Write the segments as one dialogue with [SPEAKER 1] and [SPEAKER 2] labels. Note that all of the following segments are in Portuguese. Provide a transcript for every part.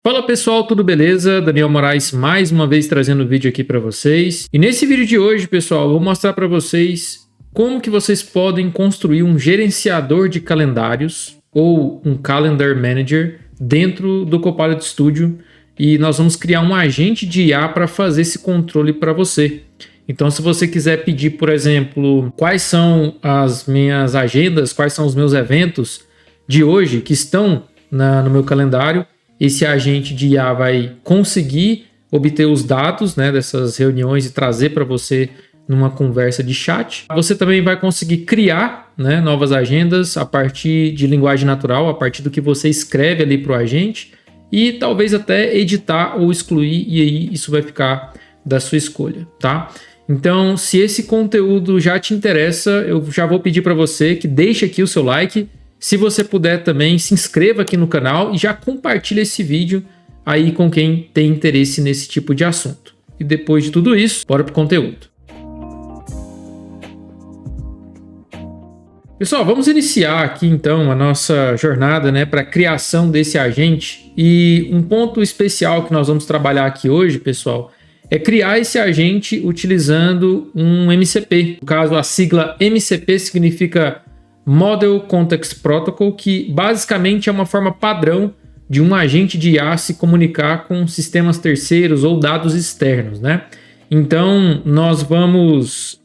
[SPEAKER 1] Fala pessoal, tudo beleza? Daniel Moraes mais uma vez trazendo vídeo aqui para vocês. E nesse vídeo de hoje, pessoal, eu vou mostrar para vocês como que vocês podem construir um gerenciador de calendários ou um Calendar Manager dentro do Copilot Studio, e nós vamos criar um agente de IA para fazer esse controle para você. Então, se você quiser pedir, por exemplo, quais são as minhas agendas, quais são os meus eventos de hoje que estão no meu calendário, esse agente de IA vai conseguir obter os dados, né, dessas reuniões e trazer para você numa conversa de chat. Você também vai conseguir criar, né, novas agendas a partir de linguagem natural, a partir do que você escreve ali para o agente, e talvez até editar ou excluir, e aí isso vai ficar da sua escolha, tá? Então, se esse conteúdo já te interessa, eu já vou pedir para você que deixe aqui o seu like. Se você puder também, se inscreva aqui no canal e já compartilhe esse vídeo aí com quem tem interesse nesse tipo de assunto. E depois de tudo isso, bora pro conteúdo. Pessoal, vamos iniciar aqui então a nossa jornada, né, para a criação desse agente. E um ponto especial que nós vamos trabalhar aqui hoje, pessoal, é criar esse agente utilizando um MCP. No caso, a sigla MCP significa Model Context Protocol, que basicamente é uma forma padrão de um agente de IA se comunicar com sistemas terceiros ou dados externos, né? Então, nós vamos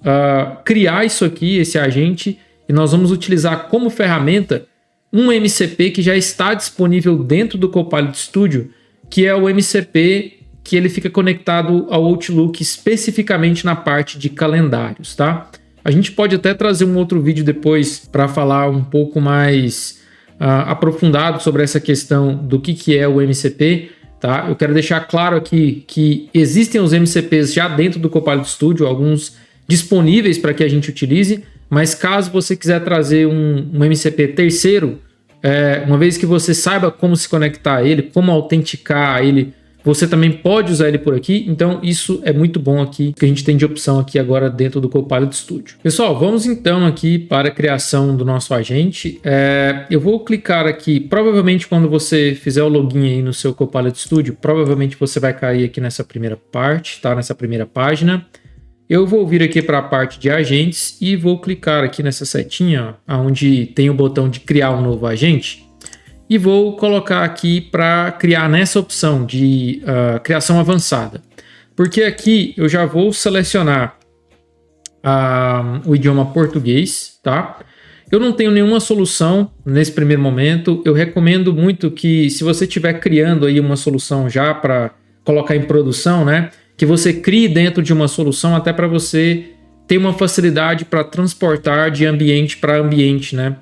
[SPEAKER 1] criar isso aqui, esse agente, e nós vamos utilizar como ferramenta um MCP que já está disponível dentro do Copilot Studio, que é o MCP que ele fica conectado ao Outlook especificamente na parte de calendários, tá? A gente pode até trazer um outro vídeo depois para falar um pouco mais aprofundado sobre essa questão do que é o MCP, tá? Eu quero deixar claro aqui que existem os MCPs já dentro do Copilot Studio, alguns disponíveis para que a gente utilize, mas caso você quiser trazer um MCP terceiro, uma vez que você saiba como se conectar a ele, como autenticar ele, você também pode usar ele por aqui, então isso é muito bom aqui, que a gente tem de opção aqui agora dentro do Copilot Studio. Pessoal, vamos então aqui para a criação do nosso agente. Eu vou clicar aqui, provavelmente quando você fizer o login aí no seu Copilot Studio, provavelmente você vai cair aqui nessa primeira parte, tá? Nessa primeira página. Eu vou vir aqui para a parte de agentes e vou clicar aqui nessa setinha, onde tem o botão de criar um novo agente. E vou colocar aqui para criar nessa opção de criação avançada. Porque aqui eu já vou selecionar o idioma português, tá? Eu não tenho nenhuma solução nesse primeiro momento. Eu recomendo muito que, se você estiver criando aí uma solução já para colocar em produção, né, que você crie dentro de uma solução até para você ter uma facilidade para transportar de ambiente para ambiente, né?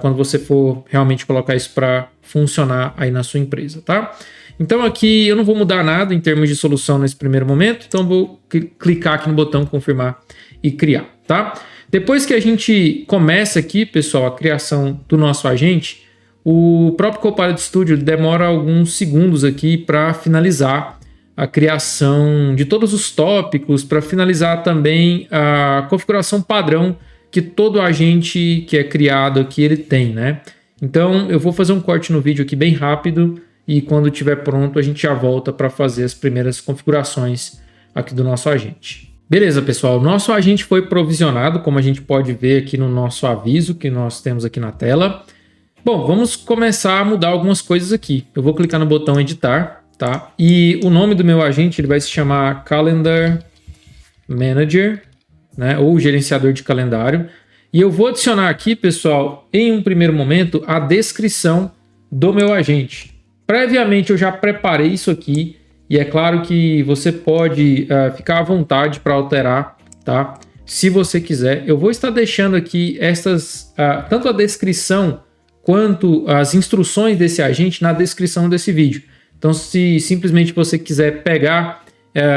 [SPEAKER 1] Quando você for realmente colocar isso para funcionar aí na sua empresa, tá? Então aqui eu não vou mudar nada em termos de solução nesse primeiro momento, então vou clicar aqui no botão confirmar e criar, tá? Depois que a gente começa aqui, pessoal, a criação do nosso agente, o próprio Copilot Studio demora alguns segundos aqui para finalizar a criação de todos os tópicos, para finalizar também a configuração padrão que todo agente que é criado aqui ele tem, né? Então eu vou fazer um corte no vídeo aqui bem rápido e quando estiver pronto a gente já volta para fazer as primeiras configurações aqui do nosso agente. Beleza, pessoal, nosso agente foi provisionado, como a gente pode ver aqui no nosso aviso que nós temos aqui na tela. Bom, vamos começar a mudar algumas coisas aqui. Eu vou clicar no botão editar, tá? E o nome do meu agente ele vai se chamar Calendar Manager, né, ou gerenciador de calendário. E eu vou adicionar aqui, pessoal, em um primeiro momento, a descrição do meu agente. Previamente eu já preparei isso aqui, e é claro que você pode ficar à vontade para alterar, tá? Se você quiser. Eu vou estar deixando aqui tanto a descrição quanto as instruções desse agente na descrição desse vídeo. Então, se simplesmente você quiser pegar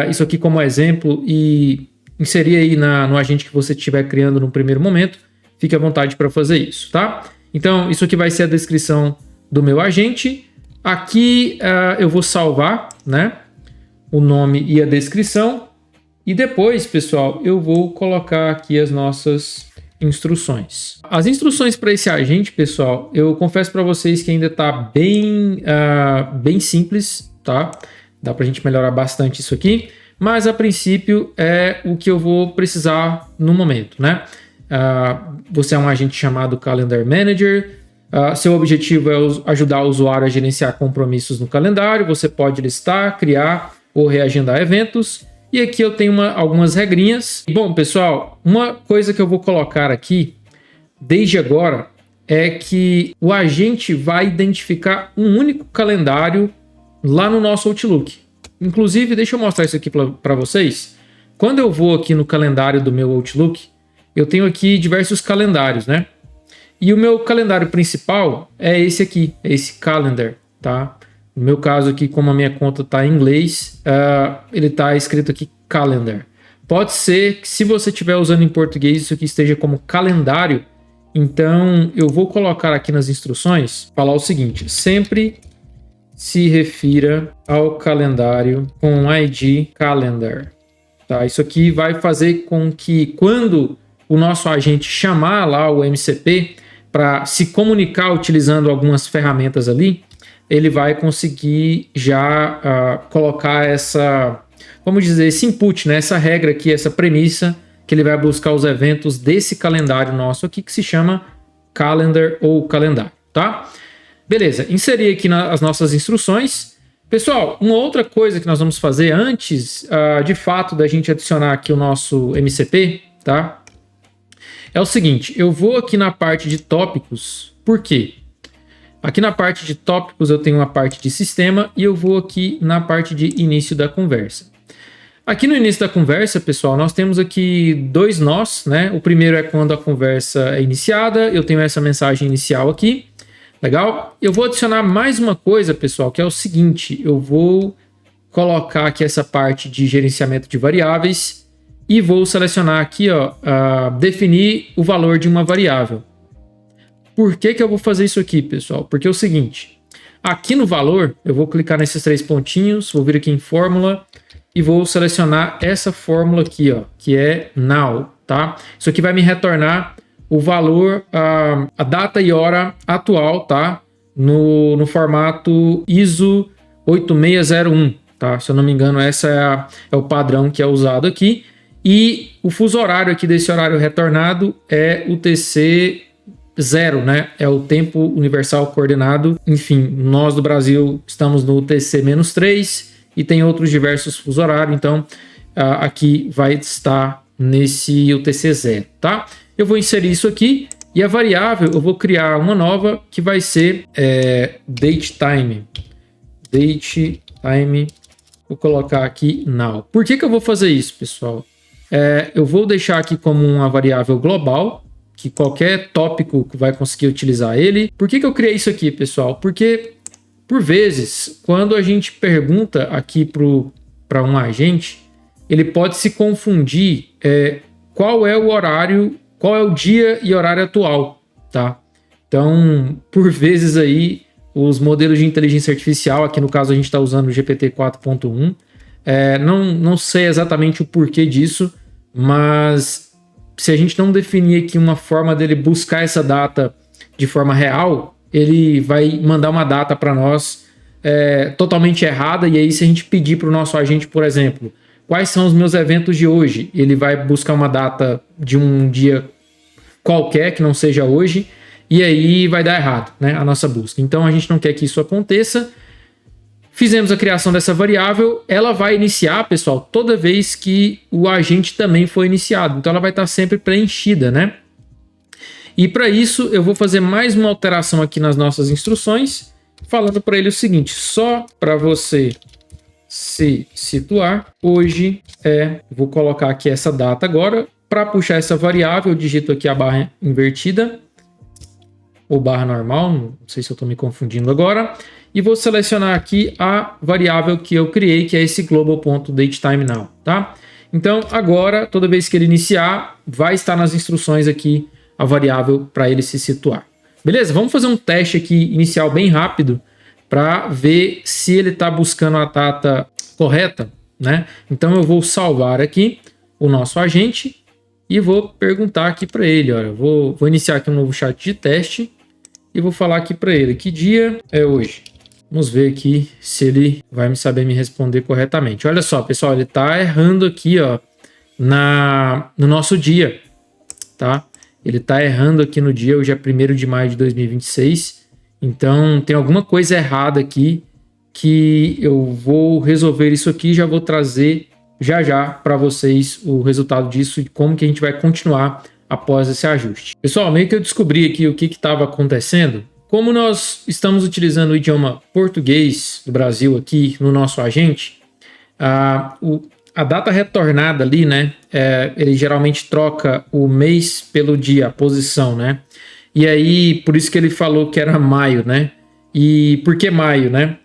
[SPEAKER 1] isso aqui como exemplo e inserir aí no agente que você estiver criando no primeiro momento, fique à vontade para fazer isso, tá? Então, isso aqui vai ser a descrição do meu agente. Aqui eu vou salvar, né, o nome e a descrição. E depois, pessoal, eu vou colocar aqui as nossas instruções. As instruções para esse agente, pessoal, eu confesso para vocês que ainda está bem simples, tá? Dá para a gente melhorar bastante isso aqui, mas a princípio é o que eu vou precisar no momento, né? Você é um agente chamado Calendar Manager. Seu objetivo é ajudar o usuário a gerenciar compromissos no calendário. Você pode listar, criar ou reagendar eventos. E aqui eu tenho algumas regrinhas. Bom, pessoal, uma coisa que eu vou colocar aqui desde agora é que o agente vai identificar um único calendário lá no nosso Outlook. Inclusive, deixa eu mostrar isso aqui para vocês. Quando eu vou aqui no calendário do meu Outlook, eu tenho aqui diversos calendários, né? E o meu calendário principal é esse aqui, é esse Calendar, tá? No meu caso aqui, como a minha conta está em inglês, ele está escrito aqui Calendar. Pode ser que se você estiver usando em português, isso aqui esteja como calendário. Então, eu vou colocar aqui nas instruções, falar o seguinte: sempre se refira ao calendário com ID Calendar. Tá? Isso aqui vai fazer com que quando o nosso agente chamar lá o MCP para se comunicar utilizando algumas ferramentas ali, ele vai conseguir já colocar vamos dizer, esse input, né? Essa regra aqui, essa premissa, que ele vai buscar os eventos desse calendário nosso aqui, que se chama Calendar ou calendário, tá? Beleza, inserir aqui as nossas instruções. Pessoal, uma outra coisa que nós vamos fazer antes, de fato, da gente adicionar aqui o nosso MCP, tá? É o seguinte, eu vou aqui na parte de tópicos. Por quê? Aqui na parte de tópicos eu tenho uma parte de sistema e eu vou aqui na parte de início da conversa. Aqui no início da conversa, pessoal, nós temos aqui dois nós, né? O primeiro é quando a conversa é iniciada, eu tenho essa mensagem inicial aqui. Legal? Eu vou adicionar mais uma coisa, pessoal, que é o seguinte, eu vou colocar aqui essa parte de gerenciamento de variáveis e vou selecionar aqui, ó, definir o valor de uma variável. Por que eu vou fazer isso aqui, pessoal? Porque é o seguinte, aqui no valor, eu vou clicar nesses três pontinhos, vou vir aqui em fórmula e vou selecionar essa fórmula aqui, ó, que é now, tá? Isso aqui vai me retornar o valor, a data e hora atual, tá? No formato ISO 8601, tá? Se eu não me engano, essa é o padrão que é usado aqui. E o fuso horário aqui desse horário retornado é o TC 0, né? É o tempo universal coordenado. Enfim, nós do Brasil estamos no TC-3 e tem outros diversos fuso horários. Então, aqui vai estar nesse UTC 0, tá? Eu vou inserir isso aqui e a variável eu vou criar uma nova que vai ser datetime. Datetime, vou colocar aqui now. Por que eu vou fazer isso, pessoal? Eu vou deixar aqui como uma variável global, que qualquer tópico vai conseguir utilizar ele. Por que eu criei isso aqui, pessoal? Porque, por vezes, quando a gente pergunta aqui para um agente, ele pode se confundir qual é o horário, qual é o dia e horário atual, tá? Então, por vezes aí, os modelos de inteligência artificial, aqui no caso a gente está usando o GPT 4.1, não sei exatamente o porquê disso, mas se a gente não definir aqui uma forma dele buscar essa data de forma real, ele vai mandar uma data para nós totalmente errada, e aí se a gente pedir para o nosso agente, por exemplo, quais são os meus eventos de hoje, ele vai buscar uma data de um dia qualquer que não seja hoje, e aí vai dar errado, né, a nossa busca. Então a gente não quer que isso aconteça. Fizemos a criação dessa variável, ela vai iniciar, pessoal, toda vez que o agente também for iniciado. Então ela vai estar sempre preenchida, né? E para isso eu vou fazer mais uma alteração aqui nas nossas instruções, falando para ele o seguinte: só para você se situar, hoje vou colocar aqui essa data agora. Para puxar essa variável, eu digito aqui a barra invertida ou barra normal, não sei se eu estou me confundindo agora, e vou selecionar aqui a variável que eu criei, que é esse global.datetime_now, tá? Então agora, toda vez que ele iniciar, vai estar nas instruções aqui a variável para ele se situar. Beleza? Vamos fazer um teste aqui inicial bem rápido para ver se ele está buscando a data correta, né? Então eu vou salvar aqui o nosso agente e vou perguntar aqui para ele, olha, vou iniciar aqui um novo chat de teste e vou falar aqui para ele, que dia é hoje? Vamos ver aqui se ele vai saber me responder corretamente. Olha só, pessoal, ele está errando aqui, ó, no nosso dia, tá? Ele está errando aqui no dia, hoje é 1º de maio de 2026, então tem alguma coisa errada aqui que eu vou resolver isso aqui e já vou trazer já para vocês o resultado disso e como que a gente vai continuar após esse ajuste. Pessoal, meio que eu descobri aqui o que estava acontecendo. Como nós estamos utilizando o idioma português do Brasil aqui no nosso agente, a data retornada ali, né? Ele geralmente troca o mês pelo dia, a posição, né? E aí, por isso que ele falou que era maio, né? E por que maio, né?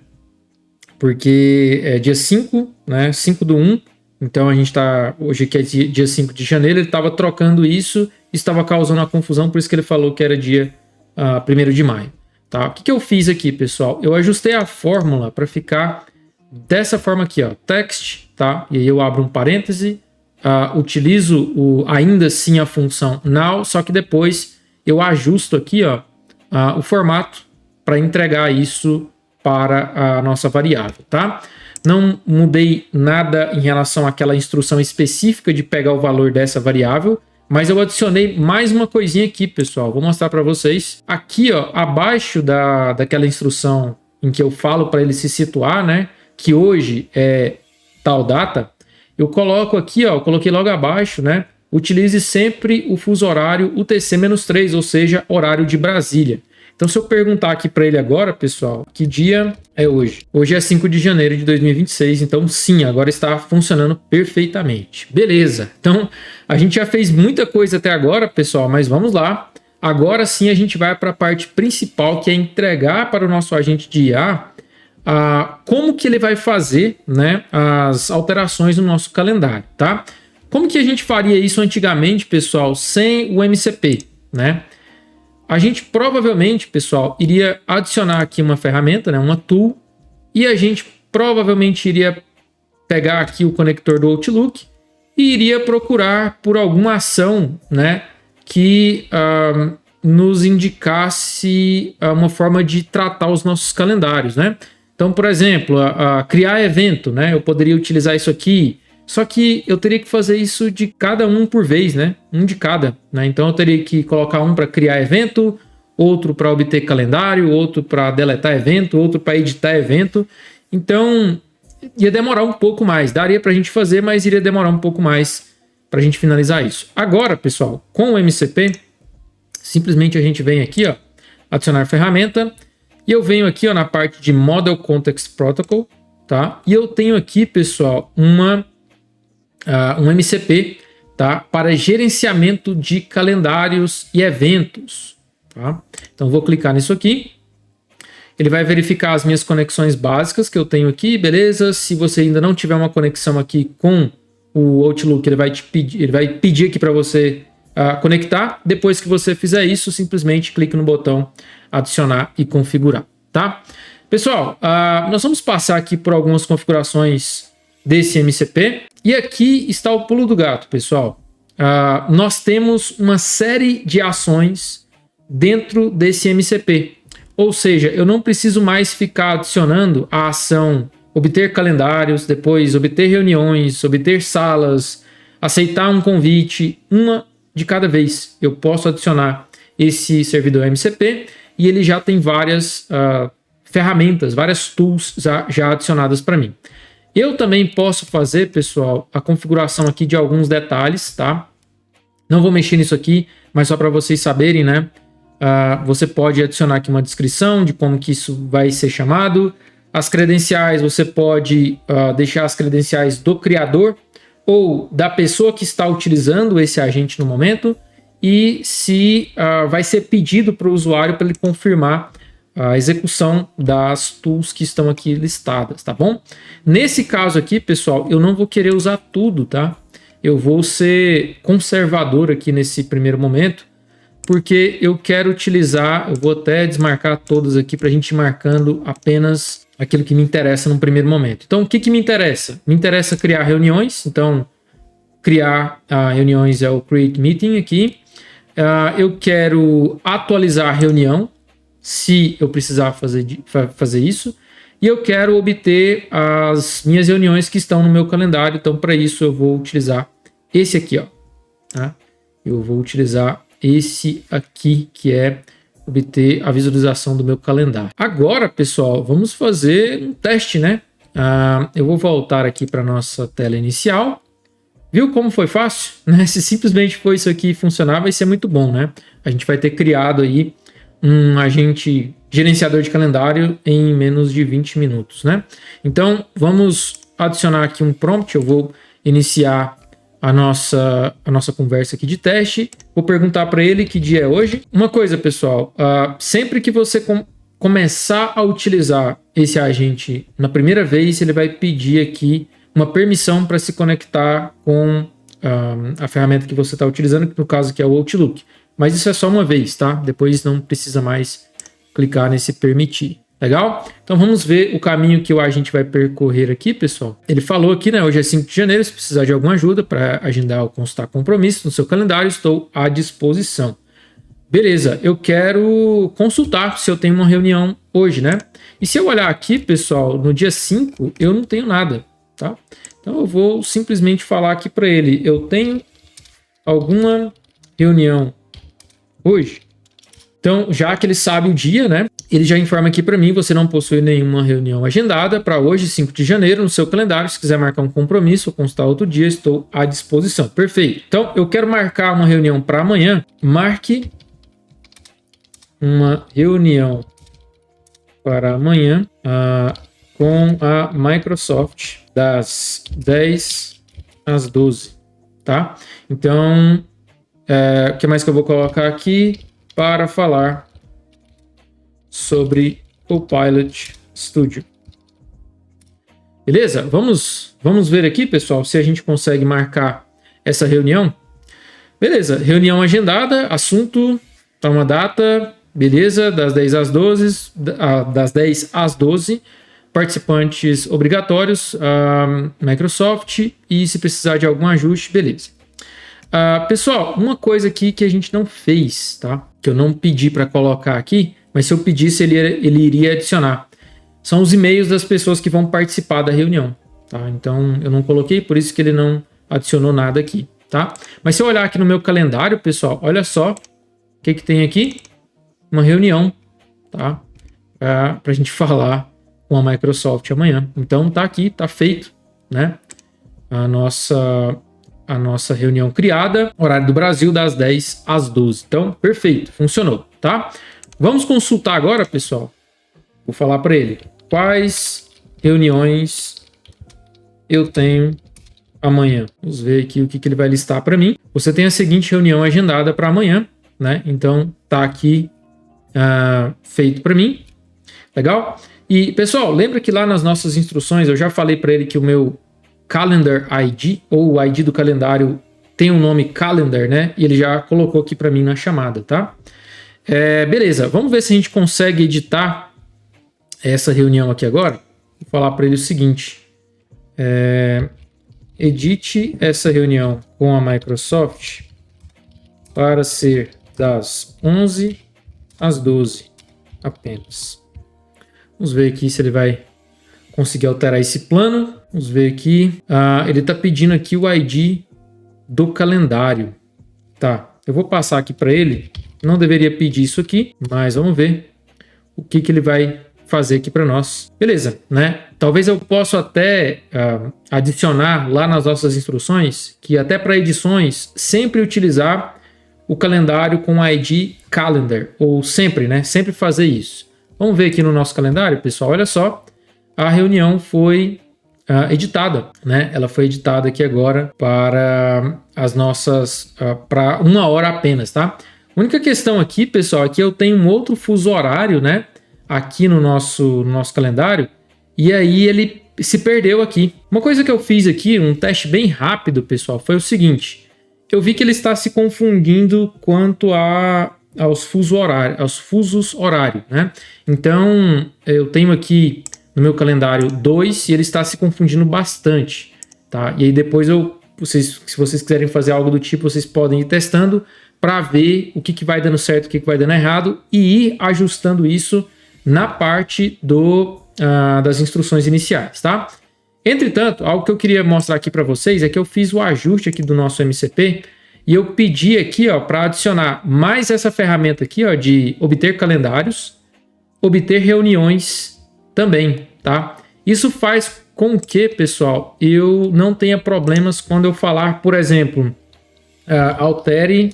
[SPEAKER 1] Porque é dia 5, né? 5/1. Então a gente está hoje aqui é dia 5 de janeiro, ele estava trocando isso, estava causando uma confusão, por isso que ele falou que era dia 1º de maio. Tá? O que eu fiz aqui, pessoal? Eu ajustei a fórmula para ficar dessa forma aqui, ó, text, tá? E aí eu abro um parêntese, utilizo ainda assim a função now, só que depois eu ajusto aqui, ó, o formato para entregar isso para a nossa variável, tá? Não mudei nada em relação àquela instrução específica de pegar o valor dessa variável, mas eu adicionei mais uma coisinha aqui, pessoal. Vou mostrar para vocês. Aqui, ó, abaixo daquela instrução em que eu falo para ele se situar, né? Que hoje é tal data. Eu coloco aqui, ó, eu coloquei logo abaixo, né? Utilize sempre o fuso horário UTC-3, ou seja, horário de Brasília. Então, se eu perguntar aqui para ele agora, pessoal, que dia é hoje? Hoje é 5 de janeiro de 2026, então sim, agora está funcionando perfeitamente. Beleza, então a gente já fez muita coisa até agora, pessoal, mas vamos lá. Agora sim a gente vai para a parte principal, que é entregar para o nosso agente de IA como que ele vai fazer, né, as alterações no nosso calendário, tá? Como que a gente faria isso antigamente, pessoal, sem o MCP, né? A gente provavelmente, pessoal, iria adicionar aqui uma ferramenta, né, uma tool, e a gente provavelmente iria pegar aqui o conector do Outlook e iria procurar por alguma ação, né, que nos indicasse uma forma de tratar os nossos calendários, né? Então, por exemplo, criar evento, né? Eu poderia utilizar isso aqui, só que eu teria que fazer isso de cada um por vez, né? Um de cada, né? Então eu teria que colocar um para criar evento, outro para obter calendário, outro para deletar evento, outro para editar evento. Então ia demorar um pouco mais. Daria para a gente fazer, mas iria demorar um pouco mais para a gente finalizar isso. Agora, pessoal, com o MCP, simplesmente a gente vem aqui, ó, adicionar ferramenta, e eu venho aqui, ó, na parte de Model Context Protocol, tá? E eu tenho aqui, pessoal, um MCP, tá? Para gerenciamento de calendários e eventos, tá? Então vou clicar nisso aqui. Ele vai verificar as minhas conexões básicas que eu tenho aqui, beleza? Se você ainda não tiver uma conexão aqui com o Outlook, ele vai pedir aqui para você conectar. Depois que você fizer isso, simplesmente clique no botão adicionar e configurar, tá? Pessoal, nós vamos passar aqui por algumas configurações desse MCP. E aqui está o pulo do gato, pessoal. Nós temos uma série de ações dentro desse MCP. Ou seja, eu não preciso mais ficar adicionando a ação obter calendários, depois obter reuniões, obter salas, aceitar um convite, uma de cada vez. Eu posso adicionar esse servidor MCP e ele já tem várias ferramentas, várias tools já adicionadas para mim. Eu também posso fazer, pessoal, a configuração aqui de alguns detalhes, tá? Não vou mexer nisso aqui, mas só para vocês saberem, né? Você pode adicionar aqui uma descrição de como que isso vai ser chamado. As credenciais, você pode deixar as credenciais do criador ou da pessoa que está utilizando esse agente no momento. E se vai ser pedido para o usuário para ele confirmar a execução das tools que estão aqui listadas, tá bom? Nesse caso aqui, pessoal, eu não vou querer usar tudo, tá? Eu vou ser conservador aqui nesse primeiro momento, porque eu quero utilizar, eu vou até desmarcar todas aqui para a gente ir marcando apenas aquilo que me interessa no primeiro momento. Então, o que me interessa? Me interessa criar reuniões, então criar reuniões é o Create Meeting aqui. Eu quero atualizar a reunião, se eu precisar fazer isso. E eu quero obter as minhas reuniões que estão no meu calendário. Então, para isso, eu vou utilizar esse aqui, ó. Tá? Eu vou utilizar esse aqui, que é obter a visualização do meu calendário. Agora, pessoal, vamos fazer um teste, né? Eu vou voltar aqui para nossa tela inicial. Viu como foi fácil? Né? Se simplesmente for isso aqui funcionar, vai ser muito bom, né? A gente vai ter criado aí um agente gerenciador de calendário em menos de 20 minutos, né? Então, vamos adicionar aqui um prompt. Eu vou iniciar a nossa conversa aqui de teste. Vou perguntar para ele que dia é hoje. Uma coisa, pessoal, sempre que você começar a utilizar esse agente na primeira vez, ele vai pedir aqui uma permissão para se conectar com a ferramenta que você está utilizando, que no caso aqui é o Outlook. Mas isso é só uma vez, tá? Depois não precisa mais clicar nesse permitir. Legal? Então vamos ver o caminho que o agente vai percorrer aqui, pessoal. Ele falou aqui, né? Hoje é 5 de janeiro, se precisar de alguma ajuda para agendar ou consultar compromisso no seu calendário, estou à disposição. Beleza, eu quero consultar se eu tenho uma reunião hoje, né? E se eu olhar aqui, pessoal, no dia 5, eu não tenho nada, tá? Então eu vou simplesmente falar aqui para ele, eu tenho alguma reunião hoje? Então, já que ele sabe o dia, né? Ele já informa aqui para mim, você não possui nenhuma reunião agendada para hoje, 5 de janeiro, no seu calendário. Se quiser marcar um compromisso ou consultar outro dia, estou à disposição. Perfeito. Então, eu quero marcar uma reunião para amanhã. Marque uma reunião para amanhã com a Microsoft das 10 às 12, tá? Então, o que mais que eu vou colocar aqui para falar sobre o Pilot Studio? Beleza? Vamos ver aqui, pessoal, se a gente consegue marcar essa reunião. Beleza, reunião agendada, assunto, tá uma data, beleza, das 10 às 12, das 10 às 12, participantes obrigatórios, Microsoft, e se precisar de algum ajuste, beleza. Pessoal, uma coisa aqui que a gente não fez, tá? Que eu não pedi para colocar aqui, mas se eu pedisse ele iria adicionar. São os e-mails das pessoas que vão participar da reunião, tá? Então eu não coloquei, por isso que ele não adicionou nada aqui, tá? Mas se eu olhar aqui no meu calendário, pessoal, olha só o que tem aqui, uma reunião, tá? Para a gente falar com a Microsoft amanhã. Então tá aqui, tá feito, né? A nossa reunião criada, horário do Brasil, das 10 às 12. Então, perfeito, funcionou, tá? Vamos consultar agora, pessoal. Vou falar para ele quais reuniões eu tenho amanhã. Vamos ver aqui o que ele vai listar para mim. Você tem a seguinte reunião agendada para amanhã, né? Então, tá aqui feito para mim. Legal? E, pessoal, lembra que lá nas nossas instruções eu já falei para ele que o meu Calendar ID, ou o ID do calendário, tem um nome Calendar, né? E ele já colocou aqui para mim na chamada, tá? Beleza, vamos ver se a gente consegue editar essa reunião aqui agora. Vou falar para ele o seguinte. Edite essa reunião com a Microsoft para ser das 11 às 12 apenas. Vamos ver aqui se ele vai conseguir alterar esse plano. Vamos ver aqui. Ele está pedindo aqui o ID do calendário. Tá, eu vou passar aqui para ele. Não deveria pedir isso aqui, mas vamos ver o que ele vai fazer aqui para nós. Beleza, né? Talvez eu possa até adicionar lá nas nossas instruções que até para edições sempre utilizar o calendário com ID Calendar, ou sempre, né? Sempre fazer isso. Vamos ver aqui no nosso calendário, pessoal. Olha só, a reunião foi editada, né? Ela foi editada aqui agora para as nossas, para 1 hora apenas, tá? A única questão aqui, pessoal, é que eu tenho um outro fuso horário, né? Aqui no nosso calendário, e aí ele se perdeu aqui. Uma coisa que eu fiz aqui, um teste bem rápido, pessoal, foi o seguinte: eu vi que ele está se confundindo quanto aos fusos horários, né? Então, eu tenho aqui no meu calendário 2 e ele está se confundindo bastante, tá? E aí depois eu se vocês quiserem fazer algo do tipo, vocês podem ir testando para ver o que vai dando certo, o que vai dando errado e ir ajustando isso na parte das instruções iniciais, tá? Entretanto, algo que eu queria mostrar aqui para vocês é que eu fiz o ajuste aqui do nosso MCP e eu pedi aqui, ó, para adicionar mais essa ferramenta aqui, ó, de obter calendários, obter reuniões também, tá? Isso faz com que, pessoal, eu não tenha problemas quando eu falar, por exemplo, altere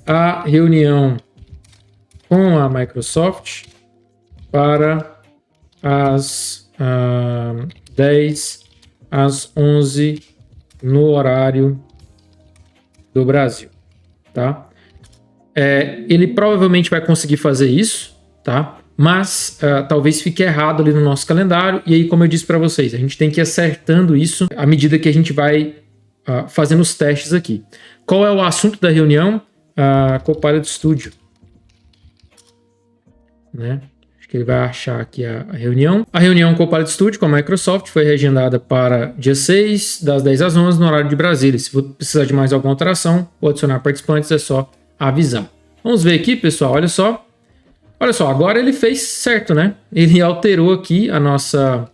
[SPEAKER 1] a reunião com a Microsoft para as 10 às 11 no horário do Brasil, tá? Ele provavelmente vai conseguir fazer isso, tá? Mas talvez fique errado ali no nosso calendário. E aí, como eu disse para vocês, a gente tem que ir acertando isso à medida que a gente vai fazendo os testes aqui. Qual é o assunto da reunião? Copilot Studio, né? Acho que ele vai achar aqui a reunião. A reunião Copilot Studio com a Microsoft foi reagendada para dia 6, das 10 às 11, no horário de Brasília. Se for precisar de mais alguma alteração ou adicionar participantes, é só avisar. Vamos ver aqui, pessoal, olha só. Olha só, agora ele fez certo, né? Ele alterou aqui a nossa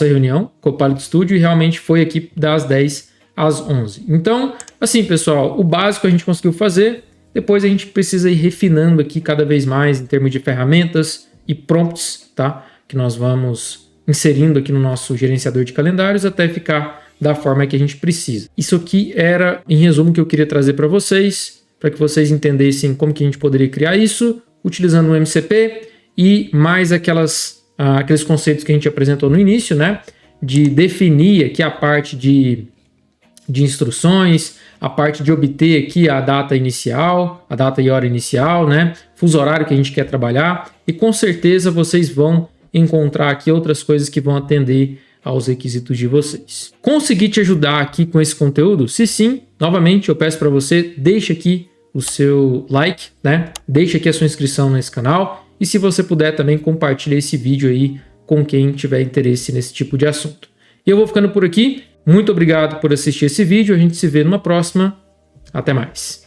[SPEAKER 1] reunião, Copilot Studio, e realmente foi aqui das 10 às 11. Então, assim, pessoal, o básico a gente conseguiu fazer. Depois a gente precisa ir refinando aqui cada vez mais em termos de ferramentas e prompts, tá? Que nós vamos inserindo aqui no nosso gerenciador de calendários até ficar da forma que a gente precisa. Isso aqui era, em resumo, o que eu queria trazer para vocês entendessem como que a gente poderia criar isso, utilizando o MCP e mais aqueles conceitos que a gente apresentou no início, né? De definir aqui a parte de instruções, a parte de obter aqui a data inicial, a data e hora inicial, né? Fuso horário que a gente quer trabalhar, e com certeza vocês vão encontrar aqui outras coisas que vão atender aos requisitos de vocês. Consegui te ajudar aqui com esse conteúdo? Se sim, novamente eu peço para você, deixe aqui o seu like, né? Deixe aqui a sua inscrição nesse canal, e se você puder também compartilhe esse vídeo aí com quem tiver interesse nesse tipo de assunto. E eu vou ficando por aqui. Muito obrigado por assistir esse vídeo. A gente se vê numa próxima. Até mais.